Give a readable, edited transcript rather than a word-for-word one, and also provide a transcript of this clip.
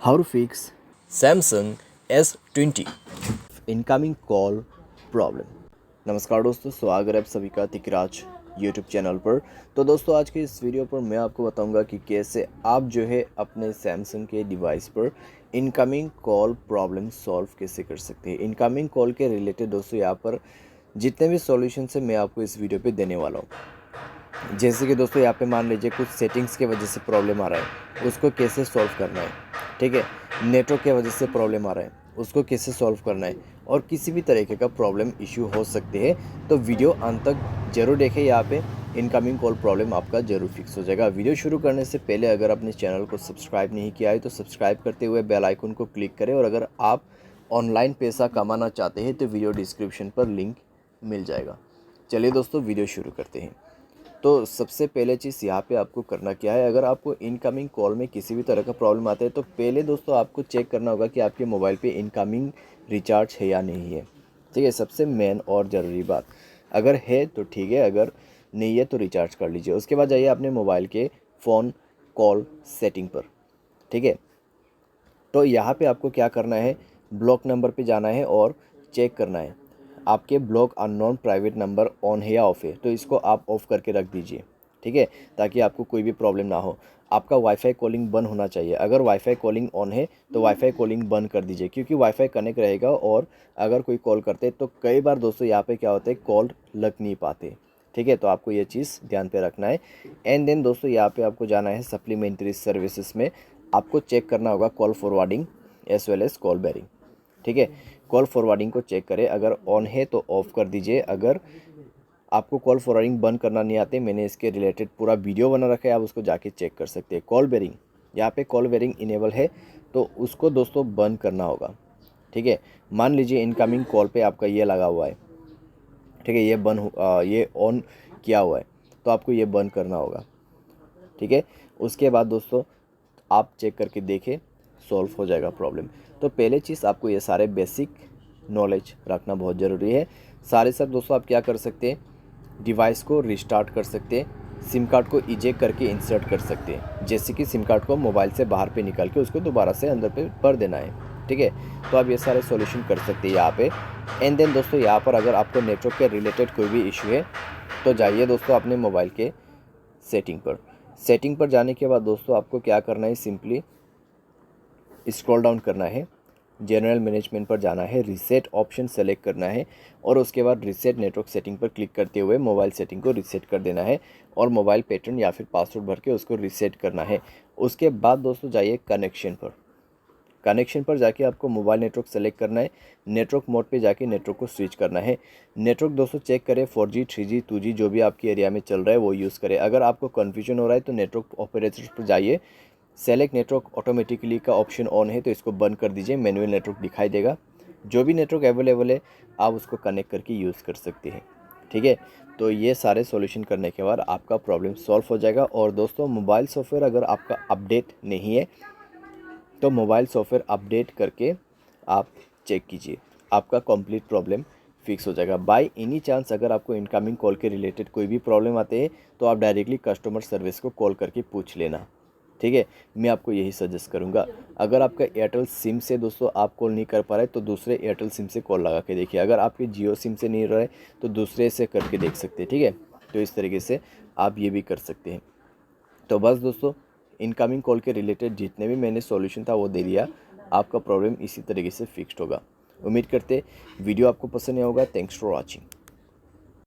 How to fix Samsung S20। Incoming call problem. नमस्कार दोस्तों, स्वागत है आप सभी का तिकराज यूट्यूब चैनल पर। तो दोस्तों, आज के इस वीडियो पर मैं आपको बताऊंगा कि कैसे आप जो है अपने सैमसंग के डिवाइस पर इनकमिंग कॉल प्रॉब्लम सॉल्व कैसे कर सकते हैं। इनकमिंग कॉल के रिलेटेड दोस्तों यहाँ पर जितने भी सॉल्यूशन है मैं आपको इस वीडियो पे देने वाला हूँ। जैसे कि दोस्तों यहाँ पे मान लीजिए कुछ सेटिंग्स के वजह से प्रॉब्लम आ रहा है, उसको कैसे सॉल्व करना है। ठीक है, नेटवर्क के वजह से प्रॉब्लम आ रहा है, उसको कैसे सॉल्व करना है, और किसी भी तरीके का प्रॉब्लम इशू हो सकते हैं। तो वीडियो अंत तक जरूर देखें, यहाँ पे इनकमिंग कॉल प्रॉब्लम आपका जरूर फिक्स हो जाएगा। वीडियो शुरू करने से पहले अगर अपने चैनल को सब्सक्राइब नहीं किया है तो सब्सक्राइब करते हुए बेल आइकन को क्लिक करें, और अगर आप ऑनलाइन पैसा कमाना चाहते हैं तो वीडियो डिस्क्रिप्शन पर लिंक मिल जाएगा। चलिए दोस्तों, वीडियो शुरू करते हैं। तो सबसे पहले चीज़ यहाँ पे आपको करना क्या है, अगर आपको इनकमिंग कॉल में किसी भी तरह का प्रॉब्लम आता है तो पहले दोस्तों आपको चेक करना होगा कि आपके मोबाइल पे इनकमिंग रिचार्ज है या नहीं है। ठीक है, सबसे मेन और ज़रूरी बात, अगर है तो ठीक है, अगर नहीं है तो रिचार्ज कर लीजिए। उसके बाद जाइए अपने मोबाइल के फ़ोन कॉल सेटिंग पर। ठीक है, तो यहाँ पे आपको क्या करना है, ब्लॉक नंबर पे जाना है और चेक करना है आपके block unknown private number on है या ऑफ है। तो इसको आप ऑफ करके रख दीजिए। ठीक है, ताकि आपको कोई भी प्रॉब्लम ना हो। आपका वाईफाई कॉलिंग बंद होना चाहिए। अगर वाईफाई कॉलिंग ऑन है तो वाईफाई कॉलिंग बंद कर दीजिए, क्योंकि वाईफाई कनेक्ट रहेगा और अगर कोई कॉल करते तो कई बार दोस्तों यहाँ पे क्या होता है, कॉल लग नहीं पाते। ठीक है, तो आपको ये चीज़ ध्यान पे रखना है। एंड देन दोस्तों यहाँ पे आपको जाना है सप्लीमेंट्री सर्विसेज में। आपको चेक करना होगा call forwarding as well as call barring. ठीक है, कॉल फॉरवर्डिंग को चेक करें, अगर ऑन है तो ऑफ़ कर दीजिए। अगर आपको कॉल फॉरवर्डिंग बंद करना नहीं आते, मैंने इसके रिलेटेड पूरा वीडियो बना रखा है, आप उसको जाके चेक कर सकते हैं। कॉल बेरिंग, यहाँ पे कॉल बेरिंग इनेबल है तो उसको दोस्तों बंद करना होगा। ठीक है, मान लीजिए इनकमिंग कॉल पे आपका ये लगा हुआ है। ठीक है, ये ऑन किया हुआ है तो आपको ये बंद करना होगा। ठीक है, उसके बाद दोस्तों आप चेक करके देखें, सॉल्व हो जाएगा प्रॉब्लम। तो पहले चीज़ आपको ये सारे बेसिक नॉलेज रखना बहुत ज़रूरी है। सारे साथ दोस्तों आप क्या कर सकते हैं, डिवाइस को रिस्टार्ट कर सकते हैं, सिम कार्ड को इजेक्ट करके इंसर्ट कर सकते हैं। जैसे कि सिम कार्ड को मोबाइल से बाहर पे निकाल के उसको दोबारा से अंदर पे भर देना है। ठीक है, तो आप ये सारे सॉल्यूशन कर सकते हैं यहाँ पे। एंड देन दोस्तों यहाँ पर अगर आपको नेटवर्क के रिलेटेड कोई भी इशू है तो जाइए दोस्तों अपने मोबाइल के सेटिंग पर जाने के बाद दोस्तों आपको क्या करना है, सिंपली स्क्रॉल डाउन करना है, जनरल मैनेजमेंट पर जाना है, रीसेट ऑप्शन सेलेक्ट करना है, और उसके बाद रीसेट नेटवर्क सेटिंग पर क्लिक करते हुए मोबाइल सेटिंग को रीसेट कर देना है, और मोबाइल पैटर्न या फिर पासवर्ड भर के उसको रीसेट करना है। उसके बाद दोस्तों जाइए कनेक्शन पर जाके आपको मोबाइल नेटवर्क सेलेक्ट करना है, नेटवर्क मोड पे जाके नेटवर्क को स्विच करना है। नेटवर्क दोस्तों चेक करें 4G 3G 2G जो भी आपके एरिया में चल रहा है वो यूज़ करें। अगर आपको कन्फ्यूजन हो रहा है तो नेटवर्क ऑपरेटर्स पर जाइए, सेलेक्ट नेटवर्क ऑटोमेटिकली का ऑप्शन ऑन है तो इसको बंद कर दीजिए, मैनुअल नेटवर्क दिखाई देगा। जो भी नेटवर्क अवेलेबल है आप उसको कनेक्ट करके यूज़ कर सकते हैं। ठीक है, तो ये सारे सॉल्यूशन करने के बाद आपका प्रॉब्लम सॉल्व हो जाएगा। और दोस्तों मोबाइल सॉफ्टवेयर अगर आपका अपडेट नहीं है तो मोबाइल सॉफ्टवेयर अपडेट करके आप चेक कीजिए, आपका कंप्लीट प्रॉब्लम फिक्स हो जाएगा। बाय एनी चांस अगर आपको इनकमिंग कॉल के रिलेटेड कोई भी प्रॉब्लम आते हैं तो आप डायरेक्टली कस्टमर सर्विस को कॉल करके पूछ लेना। ठीक है, मैं आपको यही सजेस्ट करूंगा। अगर आपका एयरटेल सिम से दोस्तों आप कॉल नहीं कर पा रहे तो दूसरे एयरटेल सिम से कॉल लगा के देखिए। अगर आपके जियो सिम से नहीं रहे तो दूसरे से करके देख सकते हैं। ठीक है, तो इस तरीके से आप ये भी कर सकते हैं। तो बस दोस्तों, इनकमिंग कॉल के रिलेटेड जितने भी मैंने सॉल्यूशन था वो दे दिया, आपका प्रॉब्लम इसी तरीके से फिक्स्ड होगा। उम्मीद करते वीडियो आपको पसंद आया होगा। Thanks for watching.